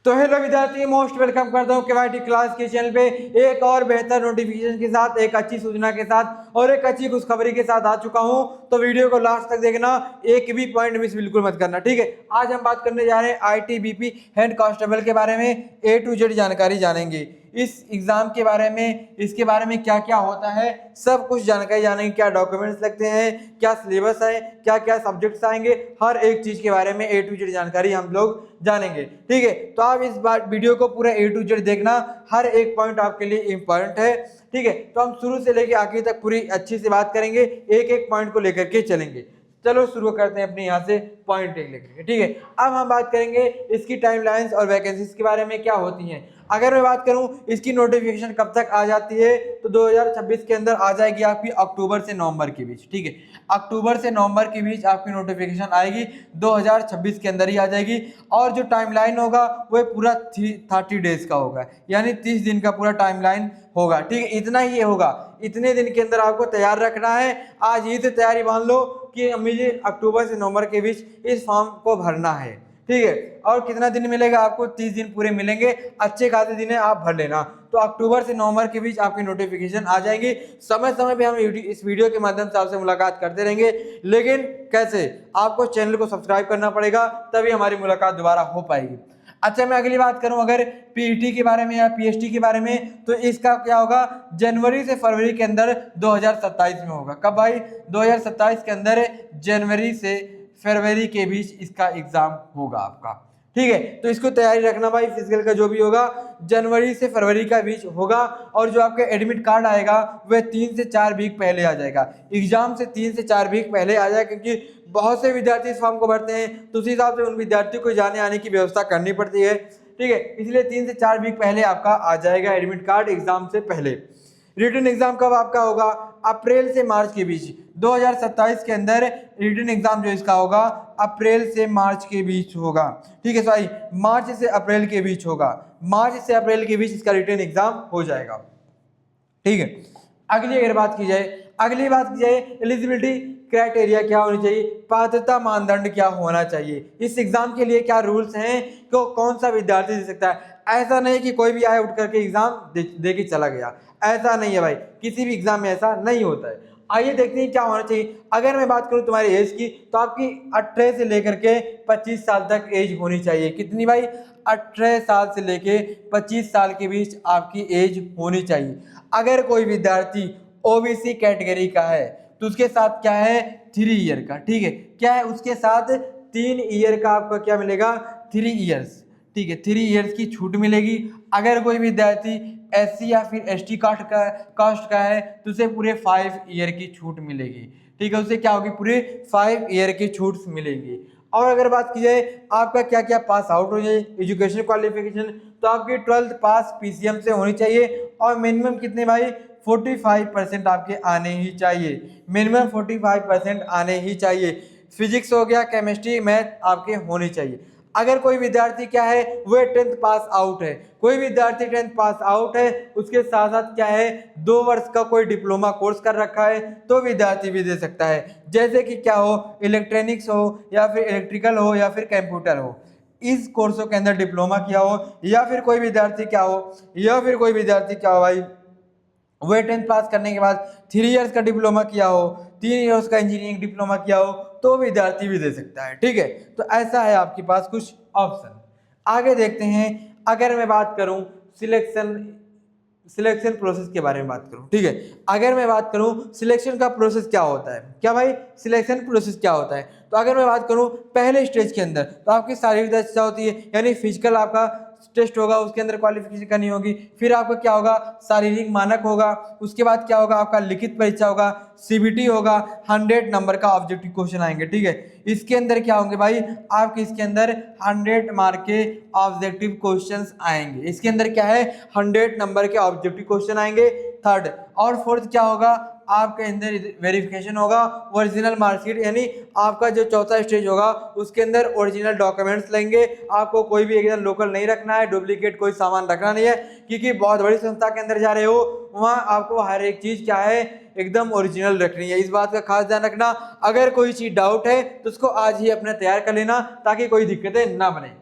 तो हेलो विद्यार्थी, most welcome करता हूँ केवाईटी क्लास के चैनल पे एक और बेहतर नोटिफिकेशन के साथ, एक अच्छी सूचना के साथ और एक अच्छी खुशखबरी के साथ आ चुका हूँ। तो वीडियो को लास्ट तक देखना, एक भी पॉइंट मिस बिल्कुल मत करना, ठीक है। आज हम बात करने जा रहे हैं आईटीबीपी हेड कांस्टेबल के बारे में। ए टू जेड जानकारी जानेंगे इस एग्जाम के बारे में, इसके बारे में क्या क्या होता है, सब कुछ जानकारी जानेंगे। क्या डॉक्यूमेंट्स लगते हैं, क्या सिलेबस है, क्या क्या सब्जेक्ट्स आएंगे, हर एक चीज के बारे में ए टू जेड जानकारी हम लोग जानेंगे, ठीक है। तो आप इस बार वीडियो को पूरा ए टू जेड देखना, हर एक पॉइंट आपके लिए इंपॉर्टेंट है, ठीक है। तो हम शुरू से लेकर आखिर तक पूरी अच्छी से बात करेंगे, एक एक पॉइंट को लेकर के चलेंगे। चलो शुरू करते हैं अपने यहाँ से पॉइंट एक लेकर के, ठीक है। अब हम बात करेंगे इसकी टाइमलाइंस और वैकेंसीज के बारे में क्या होती हैं। अगर मैं बात करूं इसकी नोटिफिकेशन कब तक आ जाती है, तो 2026 के अंदर आ जाएगी आपकी अक्टूबर से नवंबर के बीच, ठीक है। अक्टूबर से नवंबर के बीच आपकी नोटिफिकेशन आएगी, 2026 के अंदर ही आ जाएगी। और जो टाइमलाइन होगा वह पूरा 30 डेज का होगा, यानी 30 दिन का पूरा टाइमलाइन होगा, ठीक है। इतना ही होगा, इतने दिन के अंदर आपको तैयार रखना है। आज ही से तैयारी मान लो कि मुझे अक्टूबर से नवंबर के बीच इस फॉर्म को भरना है, ठीक है। और कितना दिन मिलेगा आपको, 30 दिन पूरे मिलेंगे, अच्छे खासे दिन है, आप भर लेना। तो अक्टूबर से नवंबर के बीच आपकी नोटिफिकेशन आ जाएगी। समय समय पे हम इस वीडियो के माध्यम से आपसे मुलाकात करते रहेंगे, लेकिन कैसे, आपको चैनल को सब्सक्राइब करना पड़ेगा, तभी हमारी मुलाकात दोबारा हो पाएगी। अच्छा, मैं अगली बात करूं अगर पीईटी के बारे में या पीएचडी के बारे में, तो इसका क्या होगा, जनवरी से फरवरी के अंदर 2027 में होगा। कब भाई, 2027 के अंदर जनवरी से फरवरी के बीच इसका एग्जाम होगा आपका, ठीक है। तो इसको तैयारी रखना भाई, फिजिकल का जो भी होगा जनवरी से फरवरी का बीच होगा। और जो आपका एडमिट कार्ड आएगा वह 3 से 4 वीक पहले आ जाएगा, एग्जाम से 3 से 4 वीक पहले आ जाएगा, क्योंकि बहुत से विद्यार्थी इस फॉर्म को भरते हैं, तो उसी हिसाब से उन विद्यार्थियों को जाने आने की व्यवस्था करनी पड़ती है, ठीक है। इसलिए 3 से 4 वीक पहले आपका आ जाएगा एडमिट कार्ड, एग्जाम से पहले। रिटन एग्जाम कब आपका होगा, अप्रैल से मार्च के बीच, 2027 के अंदर रिटन एग्जाम जो इसका होगा अप्रैल से मार्च के बीच होगा, ठीक है। सॉरी, मार्च से अप्रैल के बीच होगा, मार्च से अप्रैल के बीच इसका रिटन एग्जाम हो जाएगा, ठीक है। अगली बात की जाए एलिजिबिलिटी क्राइटेरिया क्या होनी चाहिए, पात्रता मानदंड क्या होना चाहिए, इस एग्जाम के लिए क्या रूल्स हैं, तो कौन सा विद्यार्थी दे सकता है। ऐसा नहीं कि कोई भी आए उठ करके एग्जाम दे के चला गया, ऐसा नहीं है भाई, किसी भी एग्जाम में ऐसा नहीं होता है। आइए देखते हैं क्या होना चाहिए। अगर मैं बात करूं तुम्हारी एज की, तो आपकी 18 से लेकर के 25 साल तक एज होनी चाहिए। कितनी भाई, 18 साल से लेके 25 साल के बीच आपकी एज होनी चाहिए। अगर कोई विद्यार्थी ओबीसी कैटेगरी का है तो उसके साथ क्या है, 3 ईयर का, ठीक है। क्या है, उसके साथ 3 ईयर का आपका क्या मिलेगा, 3 ईयर्स, ठीक है, 3 ईयर्स की छूट मिलेगी। अगर कोई विद्यार्थी एससी या फिर एसटी कास्ट का है तो उसे पूरे 5 ईयर की छूट मिलेगी, ठीक है। उसे क्या होगी, पूरे 5 ईयर की छूट मिलेगी। और अगर बात की जाए आपका क्या क्या पास आउट हो जाए, एजुकेशन क्वालिफिकेशन, तो आपकी 12th पास पीसीएम से होनी चाहिए। और मिनिमम कितने भाई, 45% आपके आने ही चाहिए, मिनिमम 45% आने ही चाहिए। फिजिक्स हो गया, केमिस्ट्री, मैथ आपके होने चाहिए। अगर कोई विद्यार्थी क्या है, वह 10th पास आउट है, कोई विद्यार्थी 10th पास आउट है, उसके साथ साथ क्या है, 2 वर्ष का कोई डिप्लोमा कोर्स कर रखा है, तो विद्यार्थी भी दे सकता है। जैसे कि क्या हो, इलेक्ट्रॉनिक्स हो या फिर इलेक्ट्रिकल हो या फिर कंप्यूटर हो, इस कोर्सों के अंदर डिप्लोमा किया हो, या फिर कोई विद्यार्थी क्या हो भाई, वह 10th पास करने के बाद 3 इयर्स का डिप्लोमा किया हो, 3 इयर्स का इंजीनियरिंग डिप्लोमा किया हो, तो विद्यार्थी भी दे सकता है, ठीक है। तो ऐसा है आपके पास कुछ ऑप्शन। आगे देखते हैं। अगर मैं बात करूं सिलेक्शन प्रोसेस के बारे में बात करूं, ठीक है। अगर मैं बात करूं सिलेक्शन का प्रोसेस क्या होता है, क्या भाई, सिलेक्शन प्रोसेस क्या होता है, तो अगर मैं बात करूं पहले स्टेज के अंदर, तो आपकी शारीरिक दक्षता होती है, यानी फिजिकल आपका टेस्ट होगा, उसके अंदर क्वालिफिकेशन करनी होगी। फिर आपका क्या होगा, शारीरिक मानक होगा। उसके बाद क्या होगा, आपका लिखित परीक्षा होगा, सीबीटी होगा, 100 नंबर का ऑब्जेक्टिव क्वेश्चन आएंगे, ठीक है। इसके अंदर क्या होंगे भाई, आपके इसके अंदर 100 मार्क के ऑब्जेक्टिव क्वेश्चंस आएंगे। इसके अंदर क्या है, 100 नंबर के ऑब्जेक्टिव क्वेश्चन आएंगे। थर्ड और फोर्थ क्या होगा, आपके अंदर वेरिफिकेशन होगा, ओरिजिनल मार्कशीट, यानी आपका जो चौथा स्टेज होगा उसके अंदर ओरिजिनल डॉक्यूमेंट्स लेंगे। आपको कोई भी एकदम लोकल नहीं रखना है, डुप्लीकेट कोई सामान रखना नहीं है, क्योंकि बहुत बड़ी संस्था के अंदर जा रहे हो, वहाँ आपको हर एक चीज क्या है, एकदम ओरिजिनल रखनी है। इस बात का खास ध्यान रखना। अगर कोई चीज डाउट है तो उसको आज ही अपना तैयार कर लेना, ताकि कोई दिक्कतें ना बने।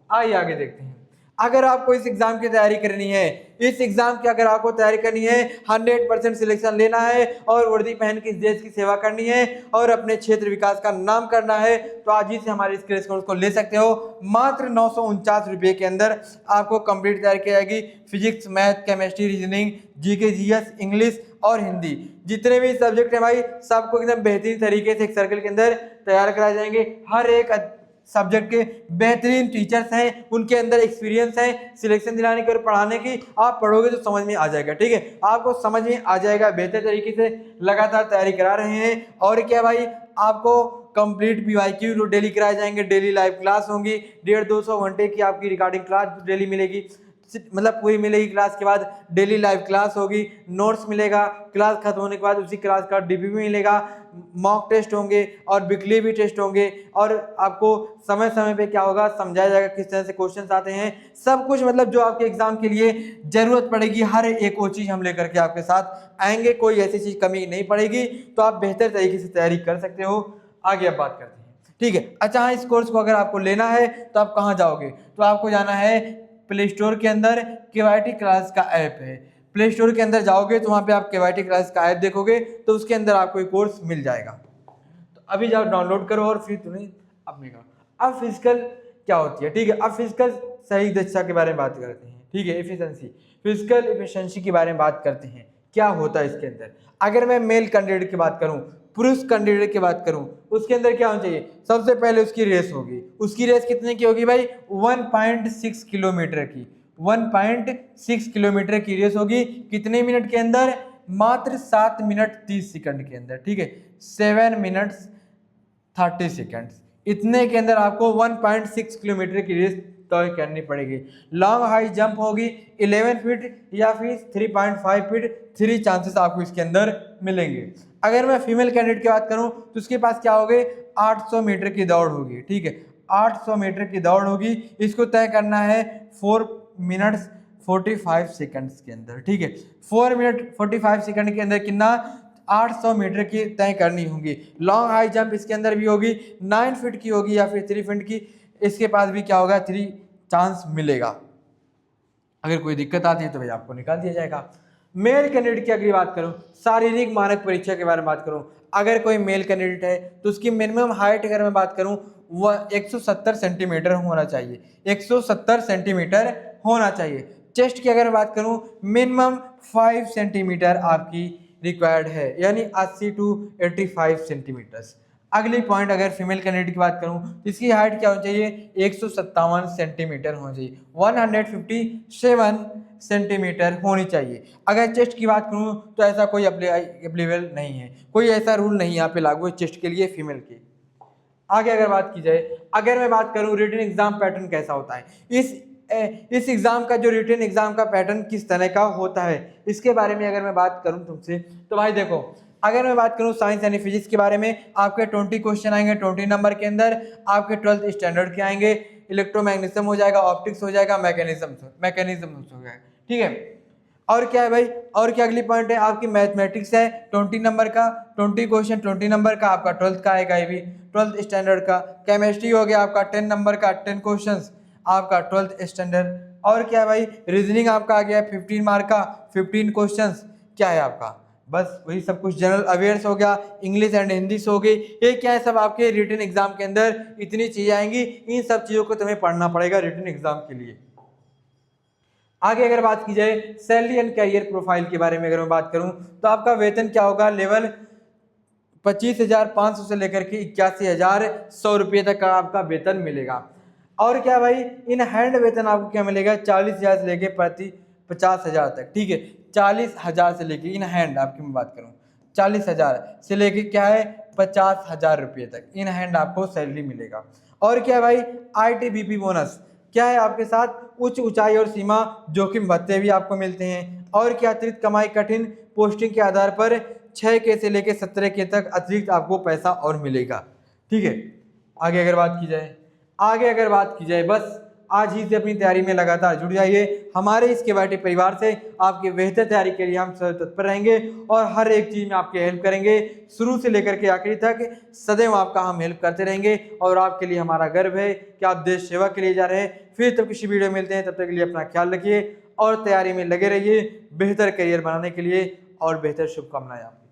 आइए आगे देखते हैं। अगर आपको इस एग्जाम की तैयारी करनी है, इस एग्जाम की अगर आपको तैयारी करनी है, 100% सिलेक्शन लेना है और वर्दी पहन के इस देश की सेवा करनी है और अपने क्षेत्र विकास का नाम करना है, तो आज ही से हमारे इस क्रैश कोर्स को ले सकते हो। मात्र 949 रुपये के अंदर आपको कंप्लीट तैयारी की जाएगी। Physics, math, chemistry, reasoning, GK, GS, English और हिंदी, जितने भी सब्जेक्ट है भाई सबको एकदम बेहतरीन तरीके से एक सर्कल के अंदर तैयार कराए जाएंगे। हर एक सब्जेक्ट के बेहतरीन टीचर्स हैं, उनके अंदर एक्सपीरियंस है सिलेक्शन दिलाने की और पढ़ाने की। आप पढ़ोगे तो समझ में आ जाएगा, ठीक है, आपको समझ में आ जाएगा। बेहतर तरीके से लगातार तैयारी करा रहे हैं। और क्या भाई, आपको कंप्लीट पीवाईक्यू डेली कराए जाएंगे, डेली लाइव क्लास होंगी, 150-200 घंटे की आपकी रिकॉर्डिंग क्लास डेली मिलेगी, मतलब पूरी मिलेगी। क्लास के बाद डेली लाइव क्लास होगी, नोट्स मिलेगा, क्लास खत्म होने के बाद उसी क्लास का डीपी भी मिलेगा, मॉक टेस्ट होंगे और वीकली भी टेस्ट होंगे, और आपको समय समय पे क्या होगा समझाया जाएगा किस तरह से क्वेश्चंस आते हैं, सब कुछ मतलब जो आपके एग्जाम के लिए जरूरत पड़ेगी हर एक वो चीज़ हम लेकर के आपके साथ आएंगे। कोई ऐसी चीज़ कमी नहीं पड़ेगी, तो आप बेहतर तरीके से तैयारी कर सकते हो। आगे अब बात करते हैं, ठीक है। अच्छा हाँ, इस कोर्स को अगर आपको लेना है तो आप कहाँ जाओगे, तो आपको जाना है प्ले स्टोर के अंदर केवाईटी क्लास का ऐप है। प्ले स्टोर के अंदर जाओगे तो वहाँ पे आप केवाईटी क्लास का ऐप देखोगे तो उसके अंदर आपको एक कोर्स मिल जाएगा। तो अभी जाओ डाउनलोड करो और फिर तुम्हें अपने का। अब फिजिकल क्या होती है, ठीक है। अब फिजिकल सही दक्षता के बारे में बात करते हैं, ठीक है। एफिशिएंसी, फिजिकल एफिशिएंसी के बारे में बात करते हैं, क्या होता है इसके अंदर। अगर मैं मेल कैंडिडेट की बात करूं, पुरुष कैंडिडेट की बात करूं, उसके अंदर क्या होना चाहिए, सबसे पहले उसकी रेस होगी। उसकी रेस कितने की होगी भाई, 1.6 किलोमीटर की, 1.6 किलोमीटर की रेस होगी। कितने मिनट के अंदर, मात्र 7 मिनट 30 सेकंड के अंदर, ठीक है, 7 मिनट्स 30 सेकंड्स, इतने के अंदर आपको 1.6 किलोमीटर की रेस तय करनी पड़ेगी। लॉन्ग हाई जंप होगी 11 फीट या फिर 3.5 फीट, 3 चांसेस आपको इसके अंदर मिलेंगे। अगर मैं फीमेल कैंडिडेट की बात करूं तो उसके पास क्या होगी, 800 मीटर की दौड़ होगी, ठीक है, 800 मीटर की दौड़ होगी। इसको तय करना है 4 मिनट्स 45 सेकंड्स के अंदर, ठीक है, 4 मिनट 45 सेकंड के अंदर कितना, 800 मीटर की तय करनी होगी। लॉन्ग हाई जंप इसके अंदर भी होगी, 9 फीट की होगी या फिर 3 फीट की, इसके पास भी क्या होगा, 3 चांस मिलेगा। अगर कोई दिक्कत आती है तो भाई आपको निकाल दिया जाएगा। मेल कैंडिडेट की अगली बात करूं, शारीरिक मानक परीक्षा के बारे में बात करूं, अगर कोई मेल कैंडिडेट है तो उसकी मिनिमम हाइट अगर मैं बात करूं वह 170 सेंटीमीटर होना चाहिए, 170 सेंटीमीटर होना चाहिए। चेस्ट की अगर मैं बात करूं, मिनिमम 5 सेंटीमीटर आपकी रिक्वायर्ड है, यानी 80 to 85 सेंटीमीटर। अगली पॉइंट अगर फीमेल कैंडिडेट की बात करूं तो इसकी हाइट क्या होनी चाहिए, 157 सेंटीमीटर होनी चाहिए, 157 सेंटीमीटर होनी चाहिए। अगर चेस्ट की बात करूं तो ऐसा कोई अप्लीवेबल नहीं है, कोई ऐसा रूल नहीं यहाँ पे लागू है चेस्ट के लिए फीमेल के। आगे अगर बात की जाए, अगर मैं बात करूं रिटन एग्जाम पैटर्न कैसा होता है, इस एग्जाम का जो रिटन एग्जाम का पैटर्न किस तरह का होता है, इसके बारे में अगर मैं बात करूं तुमसे तो भाई देखो, अगर मैं बात करूं साइंस यानी फिजिक्स के बारे में, आपके 20 क्वेश्चन आएंगे 20 नंबर के अंदर, आपके 12th स्टैंडर्ड के आएंगे, इलेक्ट्रोमैग्नेटिज्म हो जाएगा, ऑप्टिक्स हो जाएगा, मैकेनिज्म हो जाएगा, ठीक है। और क्या है भाई, और क्या अगली पॉइंट है आपकी मैथमेटिक्स है 20 नंबर का, 20 क्वेश्चन 20 नंबर का, आपका 12th का आएगा, ये भी 12th स्टैंडर्ड का। केमिस्ट्री हो गया आपका 10 नंबर का, 10 क्वेश्चंस आपका 12th स्टैंडर्ड। और क्या है भाई, रीजनिंग आपका आ गया 15 मार्क का, 15 क्वेश्चंस क्या है आपका, बस वही सब कुछ जनरल अवेयर्स हो गया, इंग्लिश एंड हिंदी हो गई। ये क्या है, सब आपके रिटन एग्जाम के अंदर इतनी चीजें आएंगी, इन सब चीजों को तुम्हें पढ़ना पड़ेगा रिटन एग्जाम के लिए। आगे अगर बात की जाए सैलरी एंड कैरियर प्रोफाइल के बारे में अगर मैं बात करूं तो आपका वेतन क्या होगा, लेवल 25,500 से लेकर के 81,100 रुपये तक का आपका वेतन मिलेगा। और क्या भाई, इन हैंड वेतन आपको क्या मिलेगा, 40,000 से लेके प्रति 50,000 तक, ठीक है, 40,000 से लेके इन हैंड आपकी मैं बात करूं 40,000 से लेके क्या है 50,000 रुपये तक इन हैंड आपको सैलरी मिलेगा। और क्या भाई, ITBP बोनस क्या है आपके साथ, उच्च ऊंचाई और सीमा जोखिम भत्ते भी आपको मिलते हैं। और क्या, अतिरिक्त कमाई कठिन पोस्टिंग के आधार पर 6K से लेकर 17K तक अतिरिक्त आपको पैसा और मिलेगा, ठीक है। आगे अगर बात की जाए, बस आज ही से अपनी तैयारी में लगातार जुड़ जाइए। हमारे इस केवाईटी परिवार से आपकी बेहतर तैयारी के लिए हम सदैव तत्पर रहेंगे और हर एक चीज में आपकी हेल्प करेंगे। शुरू से लेकर के आखिरी तक सदैव आपका हम हेल्प करते रहेंगे और आपके लिए हमारा गर्व है कि आप देश सेवा के लिए जा रहे हैं। फिर तब किसी वीडियो मिलते हैं, तब तक के लिए अपना ख्याल रखिए और तैयारी में लगे रहिए बेहतर करियर बनाने के लिए। और बेहतर शुभकामनाएं आपको।